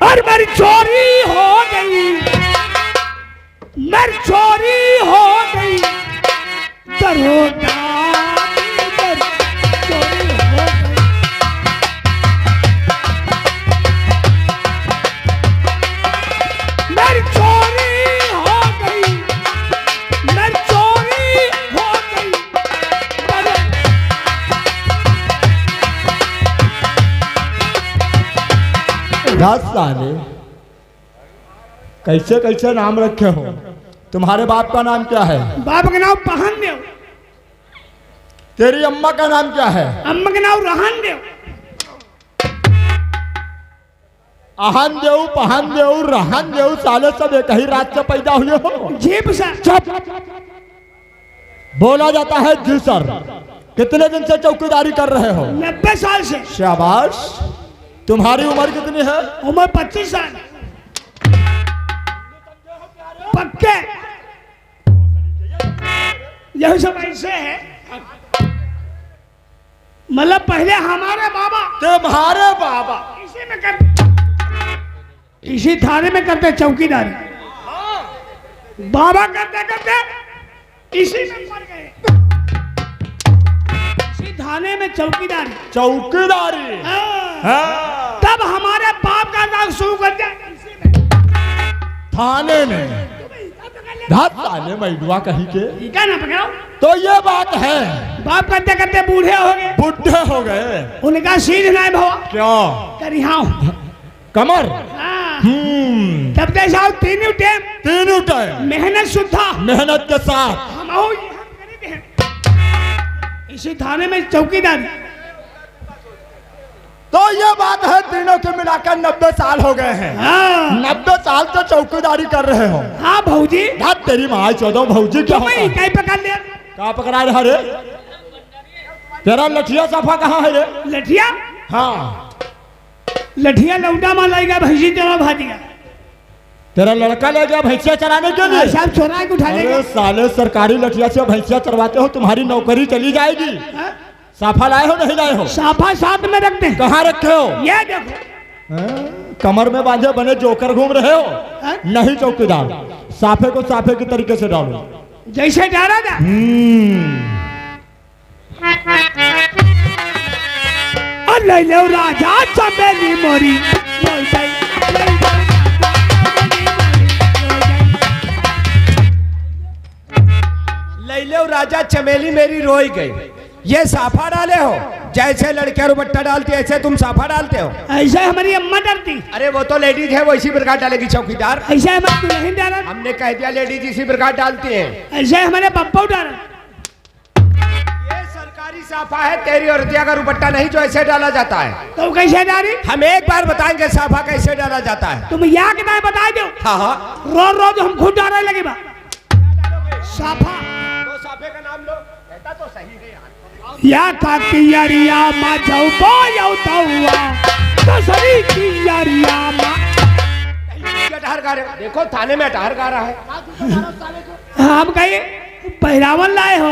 और मेरी चोरी हो गई, मेरी चोरी हो गई, दरोगा मेरी चोरी हो गई। मेरी चोरी हो गई, मेरी चोरी हो गई, साले कैसे कैसे नाम रखे हो? तुम्हारे बाप का नाम क्या है? बाप का नाम पहन देव। तेरी अम्मा का नाम क्या है? अम्मा का नाम रहन देव। आहन देव, पहन देव, रहन देव, साले सब एक ही रात से पैदा हुए हो। जी सर। चुप। बोला जाता है जी सर। कितने दिन से चौकीदारी कर रहे हो? 90 साल से। शाबाश। तुम्हारी उम्र कितनी है? उम्र 25 साल। पक्के यह सब ऐसे है, मतलब पहले हमारे बाबा, तुम्हारे बाबा इसी में कर, इसी थाने में करते चौकीदारी। बाबा करते करते इसी में मर गए, इसी थाने में चौकीदारी। चौकीदारी। हाँ। तब हमारे बाप का नाम शुरू कर दिया इसी में, थाने में। थाने मैडुआ कहीं के क्या ना पकड़ो। तो ये बात है। बाप करते करते बूढ़े हो गए। बुढ़े हो गए। उनका सीध नहीं भवा। क्यों? करिहाओ कमर। तब तक साहब तीनों टाइम मेहनत सुधा, मेहनत के साथ हम आओ ये हम खरीदे हैं इसी थाने में चौकीदारी। तो ये बात है, तीनों के मिलाकर 90 साल हो गए हैं। हाँ। 90 साल से चौकीदारी कर रहे हो। हाँ भौजी। तेरी माँ 14 भौजी क्या होता है? कहीं पकड़ लिया। कहाँ पकड़ा रहा रे? तेरा लठिया साफा कहाँ है रे? लठिया? हाँ। लठिया लौटा मार लाएगा, भैंसी चला भाजिया। तेरा लड़का ले गया भैंसिया चराने के लिए? साहब चोरा के उठा लेगा। अरे साले, सरकारी लठिया से भैंसिया चरवाते हो, तुम्हारी नौकरी चली जाएगी। साफा लाए हो नहीं लाए हो? साफा साथ में रखते हैं। कहाँ रखे हो? ये देखो। कमर में बांधे बने जोकर घूम रहे हो? नहीं चौकीदार, साफे को साफे के तरीके से डालो, जैसे डाला था। ले लो राजा चमेली मोरी, ले लो राजा चमेली मेरी रोई गई। ये साफा डाले हो? जैसे लड़के रुपट्टा डालती ऐसे तुम साफा डालते हो? ऐसे हमारी अम्मा डरती। अरे वो तो लेडीज है, वो इसी प्रकार डालेगी चौकीदार। ऐसे हमारे दुल्हन डाला। हमने कह दिया लेडीज इसी प्रकार डालती हैं। ऐसे हमारे पप्पा डाला। ये सरकारी साफा है, तेरी और रिया का रुपट्टा नहीं जो ऐसे डाला जाता है। तो कैसे डाली? हम एक बार बताएंगे साफा कैसे डाला जाता है। तुम यहाँ के नाम बता दो। हाँ हाँ। रोज रोज हम खुद डालने लगे बा साफा। तो साफे का नाम लो, कहता तो सही है यार। या काकियारिया मा जाऊ बोयाऊ तौआ कसरी कियारिया मा। अटहर गा रहे, देखो थाने में अटहर गा रहा है। हम कहे पहरावन लाए हो।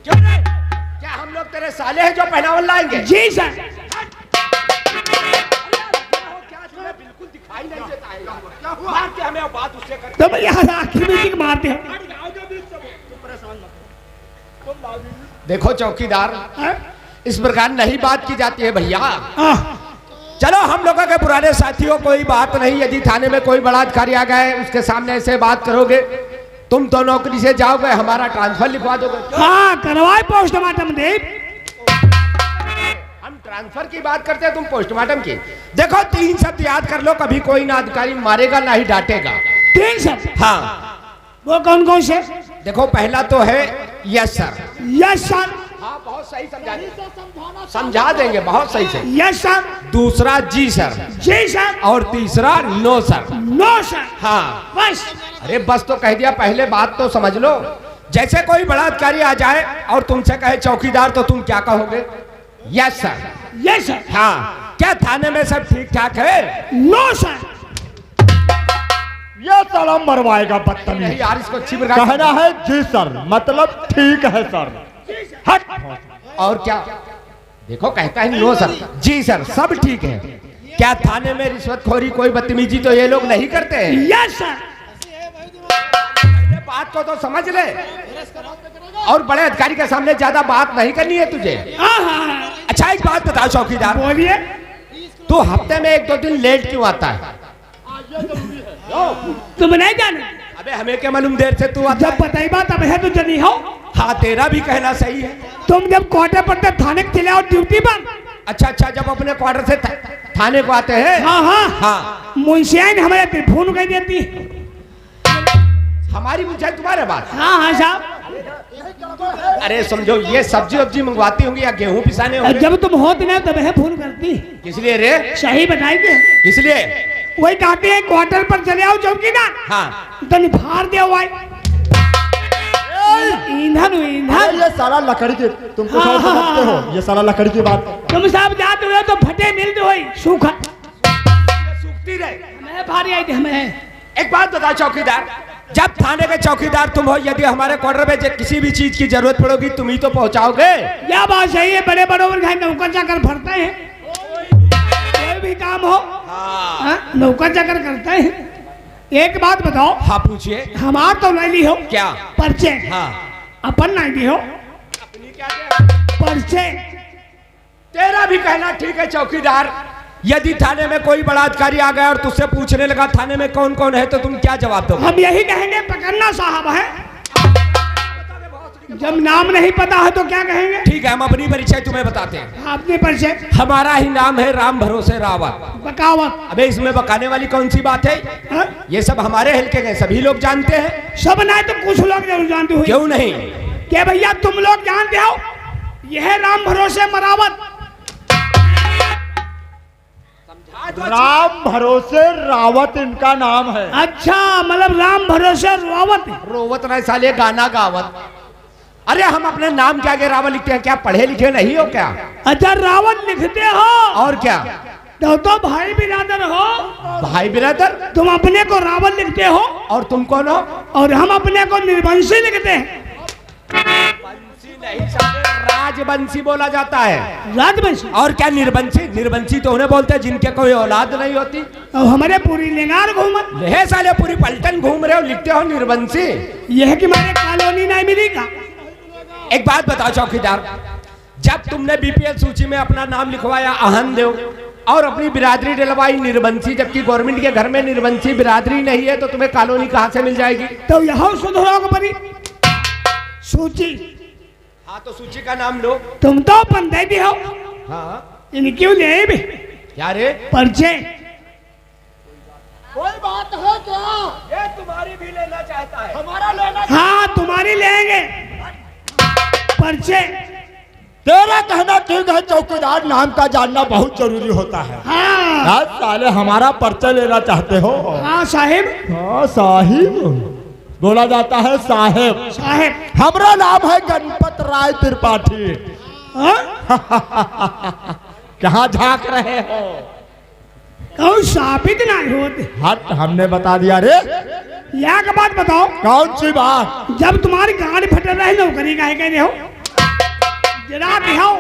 क्यों रे? क्या हम लोग तेरे साले हैं जो पहनावन लाएंगे? जी सर। क्या तुम्हें बिल्कुल दिखाई नहीं देता है? क्या हुआ? मार के हमें बात उससे कर। तुम यहाँ आखिर में ठीक मारते हो। देखो चौकीदार, इस प्रकार नहीं बात की जाती है भैया। चलो हम लोगों के पुराने साथियों, कोई बात नहीं। यदि थाने में कोई बड़ा अधिकारी आ गए, उसके सामने ऐसे बात करोगे, तुम तो नौकरी से जाओगे, हमारा ट्रांसफर लिखवा दोगे। हाँ करवाए पोस्टमार्टम दे। हम ट्रांसफर की बात करते हैं, तुम पोस्टमार्टम की। देखो 3 शब्द याद कर लो, कभी कोई ना अधिकारी मारेगा ना ही डांटेगा। 3 शब्द? हाँ। वो कौन कौन से? देखो पहला तो है यस सर। Yes sir. हाँ बहुत सही समझा देंगे, बहुत सही से। Yes sir. दूसरा जी सर। जी सर। और तीसरा नो सर। No sir. हाँ बस। अरे बस तो कह दिया, पहले बात तो समझ लो। जैसे कोई बड़ा अधिकारी आ जाए और तुमसे कहे चौकीदार, तो तुम क्या कहोगे? Yes sir. Yes sir. हाँ। क्या थाने में सब ठीक ठाक है? No sir. ये साला मरवाएगा बदतमीज। यार इसको अच्छी प्रकार कहना है जी सर, मतलब ठीक है सर। हट। और क्या? देखो कहता है नो सर। जी सर, सब ठीक है। क्या थाने में रिश्वतखोरी कोई बदतमीजी तो ये लोग नहीं करते हैं? Yes sir. बात को तो समझ ले, और बड़े अधिकारी के सामने ज्यादा बात नहीं करनी है तुझे। हाँ। अच्छा एक बात बताओ चौकीदार, बोलिए। तू हफ्ते में 1-2 दिन लेट क्यों आता है? तुम नहीं जाने? अबे हमें क्या मालूम देर से तू आता जब बताई बात अब है तो जनी हो। हाँ तेरा भी कहना सही है। तुम जब क्वार्टर पर थे थाने के चले आओ ड्यूटी पर। अच्छा, जब अपने क्वार्टर से थाने को आते हैं। हाँ हाँ हाँ। मुंशिया ने हमारे टेलीफोन कर देती। हमारी मुझे तुम्हारे बात। हाँ हाँ साहब। अरे समझो ये सब्जी वब्जी मंगवाती होंगी या गेहूं पिसाने होंगे? जब तुम होते ना तब है फोन करती। किस लिए रे? सही बताई थे। किस लिए? वही कहते हैं क्वार्टर पर चले आओ चौकीदार। हाँ। तन फाड़ दे भाई ईंधन ईंधन। ये सारा लकड़ी की तुमको सब समझते हो, ये सारा लकड़ी की बात। तुम साहब जाते हुए तो फटे मिलते हुई सूखा सूखती रहे। हमें भारी आई थी हमें। एक बात बताओ चौकीदार, जब थाने के चौकीदार तुम हो, यदि हमारे क्वार्टर में किसी भी चीज की जरूरत पड़ेगी तुम ही तो पहुंचाओगे। क्या बात सही है, बड़े बड़ों घर नौकर चाकर फरते हैं। कोई भी काम हो नौकर चाकर करते हैं। एक बात बताओ। हाँ पूछिए। हमार तो ले ली हो क्या? पर्चे। हाँ। अपन नहीं दी हो अपनी क्या पर्चे। तेरा भी कहना ठीक है चौकीदार। यदि थाने में कोई बड़ा अधिकारी आ गया और तुझसे पूछने लगा थाने में कौन कौन है तो तुम क्या जवाब दोगे? हम यही कहेंगे पकड़ना साहब है। जब नाम नहीं पता है तो क्या कहेंगे? ठीक है, हम अपनी परिचय तुम्हें बताते हैं। अपने परिचय। हमारा ही नाम है राम भरोसे रावत। बकावत। अबे इसमें बकाने वाली कौन सी बात है? हा? ये सब हमारे हल्के के सभी लोग जानते हैं। सब नहीं तो कुछ लोग जरूर जानते हो। क्यों नहीं? क्या भैया तुम लोग जानते हो यह राम भरोसे मरावत। राम भरोसे रावत इनका नाम है। अच्छा मतलब राम भरोसे रावत। रोवत नहीं साले, गाना गावत। अरे हम अपने नाम के आगे रावत लिखते हैं, क्या पढ़े लिखे नहीं हो क्या? अच्छा रावत लिखते हो और क्या? तो भाई बिरादर हो। भाई बिरादर? तुम अपने को रावत लिखते हो और तुम कौन हो? और हम अपने को निर्वंशी लिखते हैं। बंसी नहीं साले, राजवंशी बोला जाता है। राजवंशी? और क्या निर्वंशी? निर्वंशी तो उन्हें बोलते हैं जिनके कोई औलाद नहीं होती। और हमारे पूरी लेंगार घूमत। ले साले पूरी पलटन घूम रहे हो, लिखते हो निर्वंशी। यह कि हमारे कॉलोनी नहीं मिलेगा। एक बात बताओ चौकीदार, जब तुमने बीपीएल सूची में अपना नाम लिखवाया आहन देव और अपनी बिरादरी डलवाई निर्वंशी, जबकि गवर्नमेंट के घर में निर्वंशी बिरादरी नहीं है, तो तुम्हें कॉलोनी कहाँ से मिल जाएगी? तो यहाँ सुधरो परी सूची। हाँ तो सूची का नाम लो। तुम तो पंचायती हो। हाँ इन क्यों ले भी क्या रे? पर्चे। कोई बात है क्या? ये तुम्हारी भी लेना चाहता है। हमारा लेना। हाँ तुम्हारी लेंगे पर्चे। तेरा कहना ठीक है चौकीदार, नाम का जानना बहुत जरूरी होता है। हाँ यार साले हमारा पर्चा लेना चाहते हो? हाँ साहिब। हाँ साहिब बोला जाता है साहेब। साहिब हमारा नाम है गणपत राय त्रिपाठी। कहाँ झांक रहे हो? कौन साबित नहीं होते। हट, हमने बता दिया रे। यहाँ का बात बताओ। कौन सी बात? जब तुम्हारी गाड़ी फट रही नौकरी का कह रहे हो जरा दिखाओ।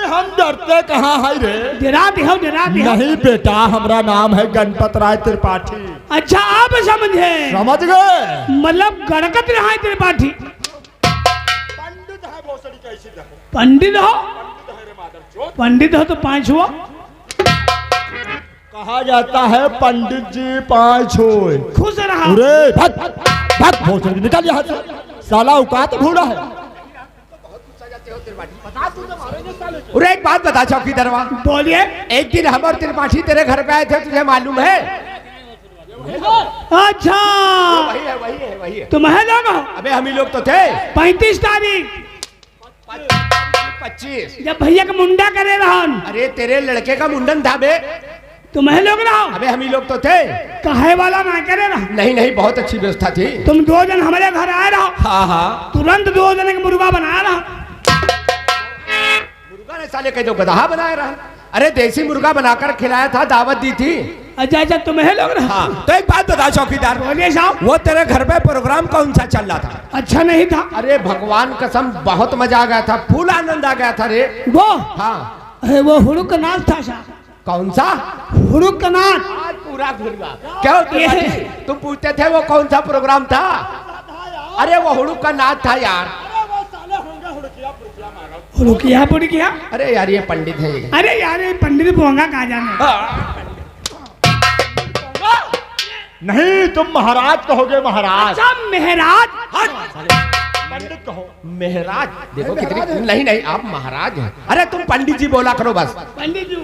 हम डरते कहाँ है रे? जरा दिखाओ जरा दिखाओ। नहीं बेटा, हमारा नाम है गणपत राय त्रिपाठी। अच्छा आप समझे? समझ गए? मतलब गणपत राय त्रिपाठी। पंडित है भोसड़ी कैसी देखो। पंडित हो? पंडित हो तो 5 हुआ। कहा जाता है पंडित जी 5 हुए। खुश रहा। अरे भाग भाग भोसड़ी निकल यहाँ से, साला औकात भूला है। अरे एक बात बता चौकीदारवा, बोलिए। एक दिन हम और त्रिपाठी तेरे घर पे आए थे, तुझे मालूम है? अच्छा वही है वही है वही है। तुम्हें लोग हो? अबे हम ही लोग तो थे। 35 तारीख 25। जब भैया का मुंडा करे रहन। अरे तेरे लड़के का मुंडन था बे। तुम्हें लोग रहो? अबे हम ही लोग तो थे। कहे वाला ना करे रहा। नहीं नहीं, बहुत अच्छी व्यवस्था थी। तुम 2 जन हमारे घर आए रहो। हाँ हाँ। तुरंत 2 जन का मुर्गा बना रहा। मुर्गा ने साले कह दो गधा बनाया रहा। अरे देसी मुर्गा बनाकर खिलाया था, दावत दी थी। अच्छा अच्छा तुम्हें लोग ना। हाँ तो एक बात बताओ चौकीदार, बोलिए साहब। वो तेरे घर पे प्रोग्राम कौन सा चल रहा था? अच्छा नहीं था। अरे भगवान कसम बहुत मजा आ गया था, फुल आनंद आ गया था रे। वो हाँ अरे वो हुड़ुक का नाच था साहब। कौन सा? हुड़ुक का नाच। आज पूरा घुर गया। क्या तुम पूछते थे वो कौन सा प्रोग्राम था? अरे वो हुड़ुक का नाच था यार। हुड़ुकिया पुड़किया। अरे यार ये पंडित है ये। अरे यार ये पंडित बोंगा कहाँ जाने। नहीं तुम महाराज कहोगे, महाराज। अच्छा मेहराज। पंडित कहो। मेहराज देखो कितनी, नहीं नहीं आप महाराज हैं। अरे तुम पंडित जी बोला करो बस। पंडित जी।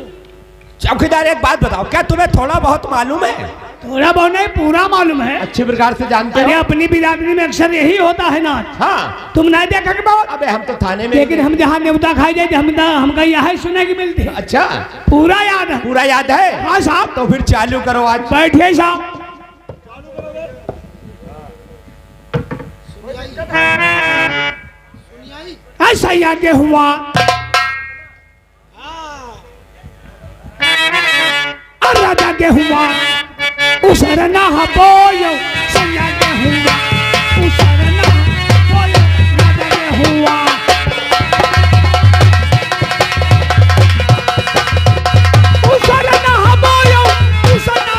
चौकीदार एक बात बताओ, क्या तुम्हें थोड़ा बहुत मालूम है? थोड़ा बहुत नहीं पूरा मालूम है। अच्छी प्रकार से जानते अरे हो? अपनी बिरादरी में अक्सर यही होता है नाच। हाँ तुम नहीं देखा कि बहुत। अबे हम तो थाने में। लेकिन हम जहाँ न्योता खाई जाए हमका यहाँ सुनने की मिलती है। अच्छा पूरा याद है। पूरा याद है? हाँ साहब। तो फिर चालू करो आज। बैठिए साहब। ऐसा ही आगे हुआ। और राजा के हुआ उसरना बोयो सैया के हुआ उसरना बोयो राजा के हुआ उसरना बोयो उसरना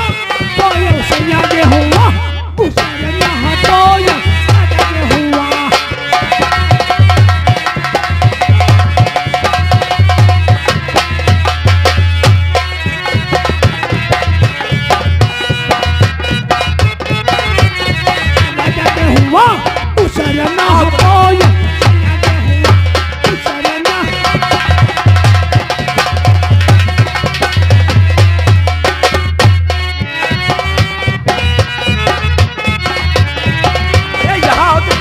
बोयो सैया के हुआ उसरना बोयो राजा के हुआ। उसरना बोयो सैया के हुआ उसरना। यहाँ आओ तुम।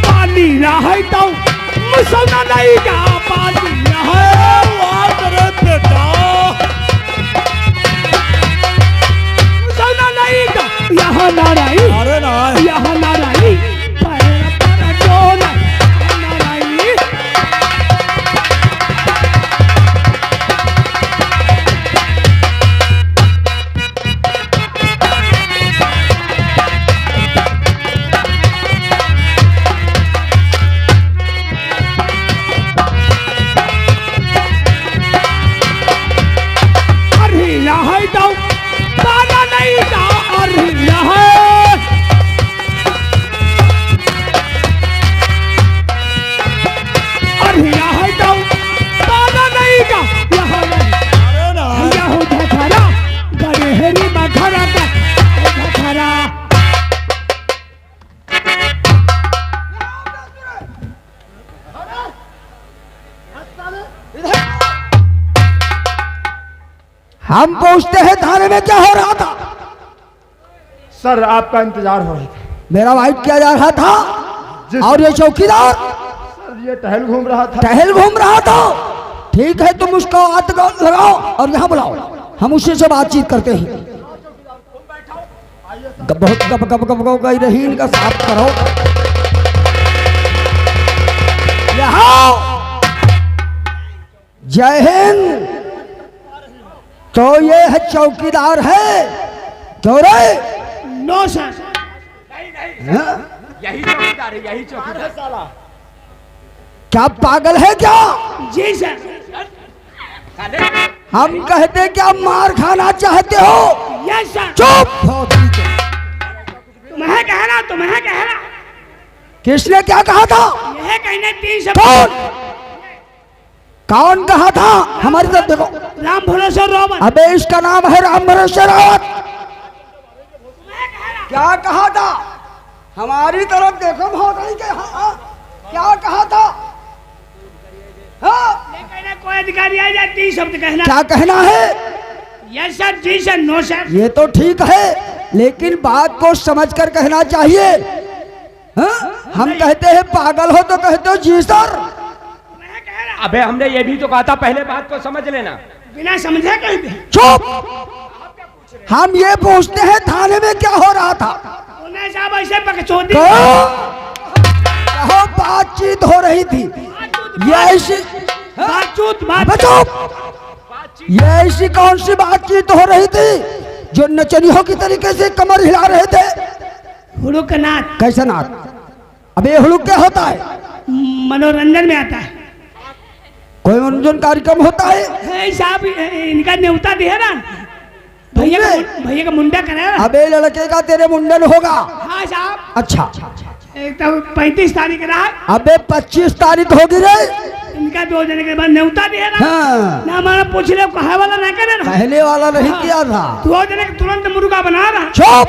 पानी रहे तो मुसलना नहीं का पानी रहे बेटा मुसलना नहीं का यहाँ ना रही अरे ना यहाँ ना रही पैर पर डोला ना रही। अरे यहाँ तो पाना नहीं का अरे यहाँ अरे यहाँ तो पाना नहीं का यहाँ अरे ना यहाँ धखरा गड़ेहरी मखरा का धखरा। हम पूछते हैं थाने में क्या हो रहा था? सर आपका इंतजार हो रहा था। मेरा वाइट किया जा रहा था और ये चौकीदार सर ये टहल घूम रहा था। टहल घूम रहा था। ठीक है तुम उसको हाथ लगाओ और यहाँ बुलाओ, हम उसी से बातचीत करते हैं। बहुत गप गप गप गप गई रही, इनका साफ करो। यहाँ जय हिंद। तो ये है चौकीदार है क्यों रे? No sir. यही चौकीदार है, यही चौकीदार। क्या पागल है क्या? जी सर। हम कहते क्या मार खाना चाहते हो? Yes sir. चुप। तुम्हें कहना तुम्हें कहना। किसने क्या कहा था? यह कहने 3 शब्द। कौन कहा था? हमारी तरफ देखो। राम भरोसे रावत। अबे इसका नाम है राम भरोसे रावत। क्या कहा था? हमारी तरफ देखो भौकाई के। हाँ क्या कहा था? हाँ कोई अधिकारी आ जाए 3 शब्द कहना। क्या कहना है? यस सर, जी सर, नो सर। ये तो ठीक है लेकिन बात को समझकर कहना चाहिए। हाँ? हम कहते हैं पागल हो तो कहते हो जी सर। अबे हमने ये भी तो कहा था पहले बात को समझ लेना। बिना समझे कहते हैं। चुप। हम ये पूछते हैं थाने में क्या हो रहा था? साहब ऐसे बकचोदी कहो बातचीत हो रही थी। ये ऐसी बातचीत ये ऐसी कौन सी बातचीत हो रही थी जो नचनियों की तरीके से कमर हिला रहे थे? हुड़ुक नाच। कैसा नाच? अबे हुड़ुक क्या होता है? मनोरंजन में आता है। कोई मनोरंजन कार्यक्रम होता है? है साहब, इनका न्योता दिया ना, भैया का मुंडा कराया। अबे लड़के का तेरे मुंडन होगा। हाँ साहब। अच्छा, एक तो 35 तारीख रहा। अबे 25 तारीख होगी रे। इनका 2 दिन के बाद न्योता दिया ना। हाँ। ना हमारा पूछ ले, कहा वाला ना करे ना, पहले वाला नहीं किया था। 2 दिन के तुरंत मुर्गा बना रहा। चुप।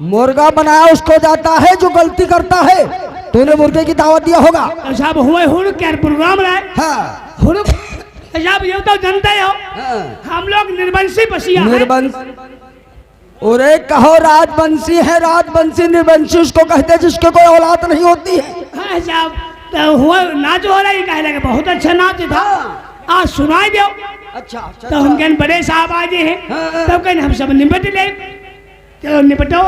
मुर्गा बनाया उसको जाता है जो गलती करता है। तूने मुर्गे की दावत दिया होगा। तो साहब हुए हुड़ुक क्या प्रोग्राम रहा है? हाँ। हुड़ुक साहब ये तो जानते हो, हम लोग निर्वंशी बसिया हैं। निर्वंश? अरे कहो राजवंशी है, राजवंशी निर्वंशी उसको कहते हैं जिसके कोई औलाद नहीं होती है। हाँ साहब, तो हुआ नाच हो रहा है, कह लगे बहुत अच्छा नाच था, आज सुनाई दो। अच्छा, तो हम कहने बड़े साहब आज हैं, तब कहने हम सब निपट ले। चलो निपटो।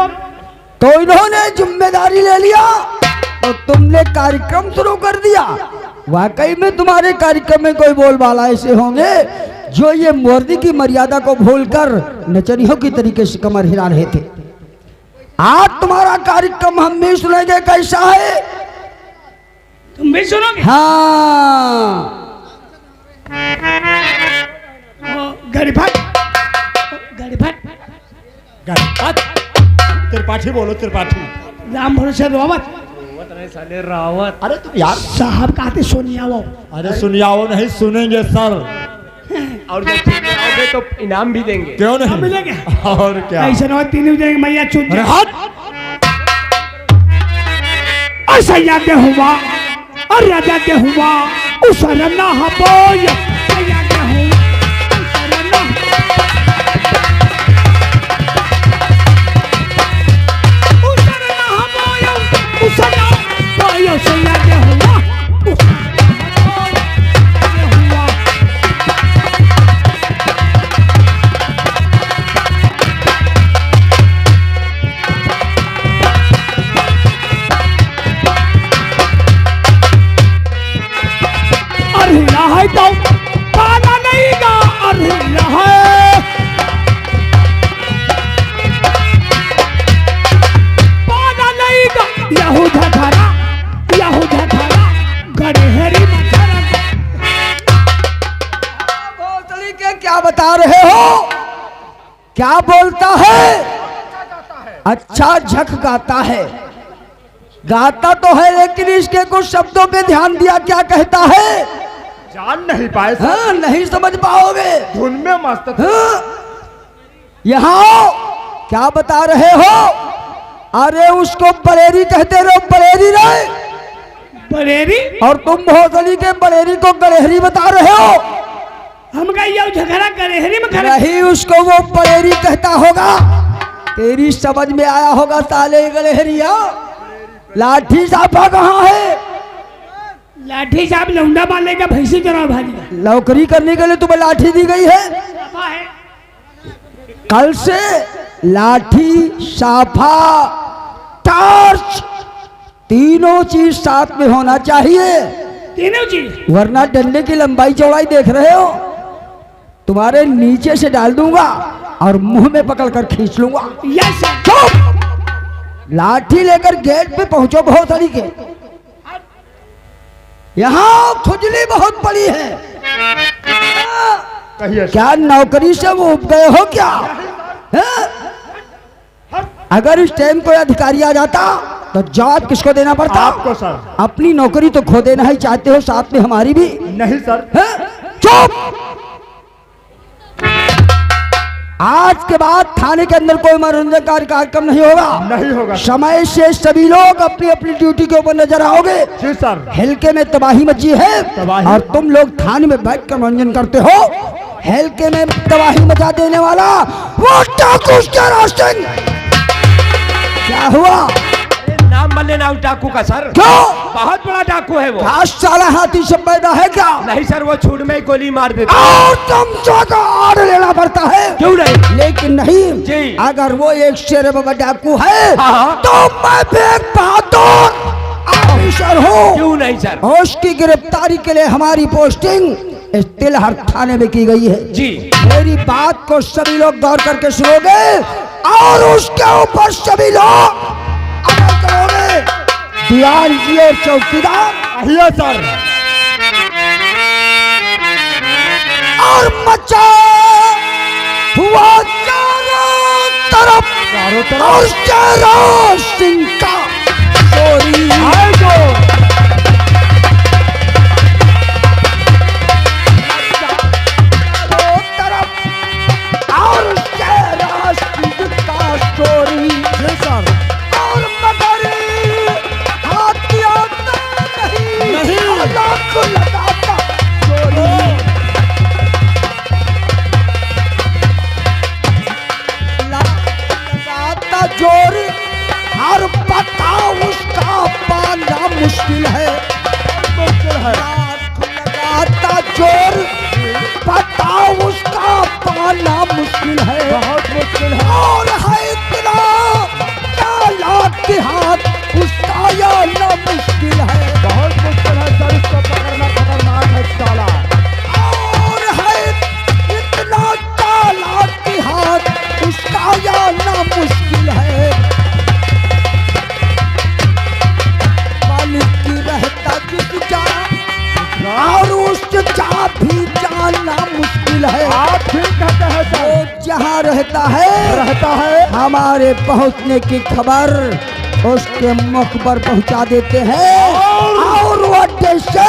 तो इन्होंने जिम्मेदारी ले लिया और तुमने कार्यक्रम शुरू कर दिया। वाकई में तुम्हारे कार्यक्रम में कोई बोलबाला ऐसे होंगे जो ये मुर्दी की मर्यादा को भूलकर नचनियों की तरीके से कमर हिला रहे थे। आज तुम्हारा कार्यक्रम हम भी सुनेंगे, कैसा है? तुम भी सुनोगे? हाँ। गड़फट गड़फट त्रिपाठी बोलो, त्रिपाठी। राम भरोसे रावत। साले रावत। अरे तुम यार साहब कहते सुनिया वो। अरे सुनियाओ नहीं, सुनेंगे सर। और जब सुनने आओगे तो इनाम भी देंगे। क्यों नहीं? मिलेंगे। और क्या? ऐसा ना 3 बजे मैया छूट अरे जाए। हट। ऐसा याद हुआ और याद हुआ उस रन्ना हबोय याद हुआ उस रन्ना हबोय उस रन्ना हबोय से याद हुआ उस हुआ। अरे है तो पाना नहीं गा। अरे है पाना नहीं गा। यहूदा खरा गड़हरी मखरा। भोसड़ी के क्या बता रहे हो? क्या बोलता है? अच्छा झक गाता है। गाता तो है लेकिन इसके कुछ शब्दों पे ध्यान दिया, क्या कहता है? जान नहीं पाए सर। हाँ, नहीं समझ पाओगे। धुन में मस्त थे। हाँ? यहाँ आओ। क्या बता रहे हो? अरे उसको बरेरी कहते रहो, बरेरी रहे। बरेरी? और तुम भोसड़ी के बरेरी को गड़हरी बता रहे हो। हम कहिए झगड़ा गड़हरी में खड़ा। नहीं, उसको वो बरेरी कहता होगा। तेरी समझ में आया होगा साले गड़हरिया। लाठी साफा कहाँ है? लाठी साहब लौंडा मारने का भैंसी चराओ भाजी। नौकरी करने के लिए तुम्हें लाठी दी गई है। साफा है। कल से लाठी, साफा, टॉर्च, तीनों चीज साथ में होना चाहिए। तीनों चीज? वरना डंडे की लंबाई चौड़ाई देख रहे हो? तुम्हारे नीचे से डाल दूंगा और मुंह में पकड़कर खींच लूंगा। Yes sir. चुप। लाठी लेकर गेट पे पहुंचो भोसड़ी के। यहाँ खुजली बहुत पड़ी है। कहिए। क्या नौकरी से वो उब गए हो क्या? है? अगर इस टाइम कोई अधिकारी आ जाता तो जवाब किसको देना पड़ता? आपको सर। अपनी नौकरी तो खो देना ही चाहते हो, साथ में हमारी भी। नहीं सर। है? चुप। आज के बाद थाने के अंदर कोई मनोरंजन कार्यक्रम नहीं होगा। नहीं होगा। समय से सभी लोग अपनी अपनी ड्यूटी के ऊपर नजर आओगे। जी सर। हल्के में तबाही मची है तबाही। और तुम लोग थाने में बैठकर मनोरंजन करते हो। हल्के में तबाही मचा देने वाला वो टाकू क्या रास्ते? क्या हुआ? नाम बल्ले नाम डाकू का सर। क्यों? बहुत बड़ा डाकू है वो। घास साला हाथी से पैदा है क्या? नहीं सर, वो छूट में ही गोली मार देता। और चमचा का आड़ लेना पड़ता है। क्यों नहीं? लेकिन नहीं जी। अगर वो एक शेर बाबा डाकू है हाँ। तो मैं भी एक बहादुर ऑफिसर हूँ। क्यों नहीं सर? उसकी गिरफ्तारी के लिए हमारी पोस्टिंग इस तिलहर थाने में की गई है जी। मेरी बात को सभी लोग गौर करके सुनोगे और उसके ऊपर सभी लोग अमल करोगे। दीवान जी और चौकीदार आइए सर। और मचा हुआ चारों तरफ और शेरों सिंह का चोरी आए तो चारों तरफ और शेरों सिंह का चोरी जी सर। और मगर हाथियों नहीं लाख लगाता चोरी लगाता जोर हर पता उसका पाना मुश्किल है लाख लगाता जोर पता उसका पाना मुश्किल है बहुत मुश्किल है। और है इतना चालाक के हाथ उसका या ना मुश्किल है बहुत मुश्किल है सर, इसको पकड़ना खतरनाक है साला। और है इतना चालाक के हाथ उसका या ना मुश्किल है मालिक की रहता जिस जा और उस जा भी जानना मुश्किल है। आप ठीक कहते हैं वो सर। जहाँ रहता है हमारे पहुंचने की खबर उसके मुख पर पहुंचा देते हैं और वो अड्डे से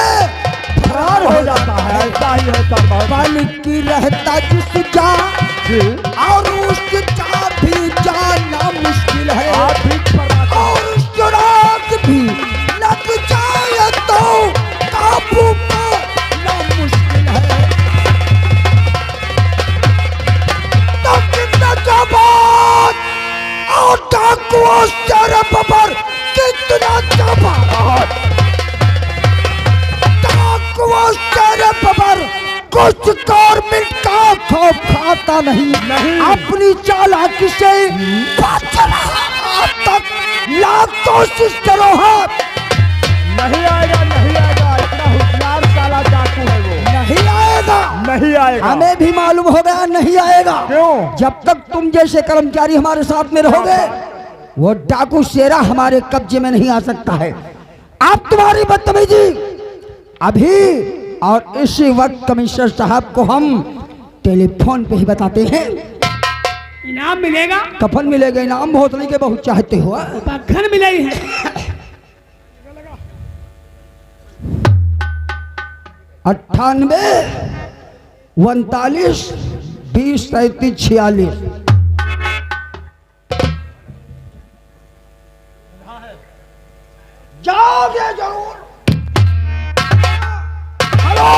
फरार हो जाता है। ऐसा ही है सर। बहुत मालिक की रहता जिस जा जी। और उस जा भी जानना मुश्किल है आप ठीक फरमाते हैं। और सुराग भी लग जाए तो काबू पाना मुश्किल है। तो कितना जबान और डाकुओं तेरे पर कितना जबान डाकुओं तेरे पर कुछ गवर्नमेंट का खौफ खाता नहीं अपनी चालाकी से बच रहा तक लाख कोशिश करो हाथ नहीं आएगा, नहीं आएगा। इतना होशियार साला डाकू है वो। नहीं आएगा नहीं आएगा। हमें भी मालूम हो गया नहीं आएगा। क्यों? जब तक तुम जैसे कर्मचारी हमारे साथ में रहोगे वो डाकू शेरा हमारे कब्जे में नहीं आ सकता है। आप तुम्हारी बदतमीजी अभी और इसी वक्त कमिश्नर साहब को हम टेलीफोन पे ही बताते हैं। इनाम मिलेगा, कफन मिलेगा, इनाम भोसले के बहुत चाहते हो। पखन मिलाई है। 98 39 20 37 46 जाओगे जरूर। हेलो,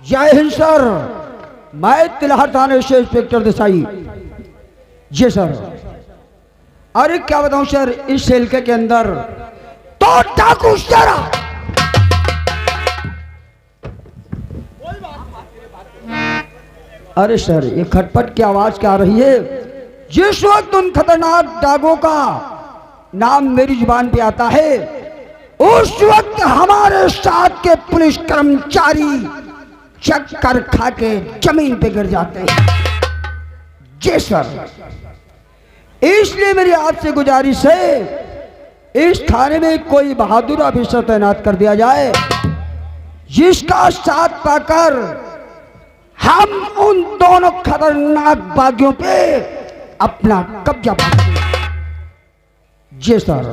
जय हिंद सर, मैं तिलहर थाने से इंस्पेक्टर देसाई। जी सर। अरे क्या बताऊं सर, इस हल्के के अंदर तो डाकू शेरा अरे सर ये खटपट की आवाज क्या आ रही है? जिस वक्त उन खतरनाक डागों का नाम मेरी जुबान पे आता है उस वक्त हमारे साथ के पुलिस कर्मचारी चक्कर खा के जमीन पे गिर जाते हैं। जी सर, इसलिए मेरी आपसे गुजारिश है इस थाने में कोई बहादुर ऑफिसर तैनात कर दिया जाए जिसका साथ पाकर हम उन दोनों खतरनाक बागियों पे अपना कब्जा पा सकें। जी सर।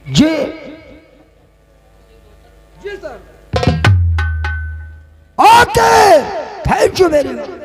जी जी sir. Okay, thank you very much.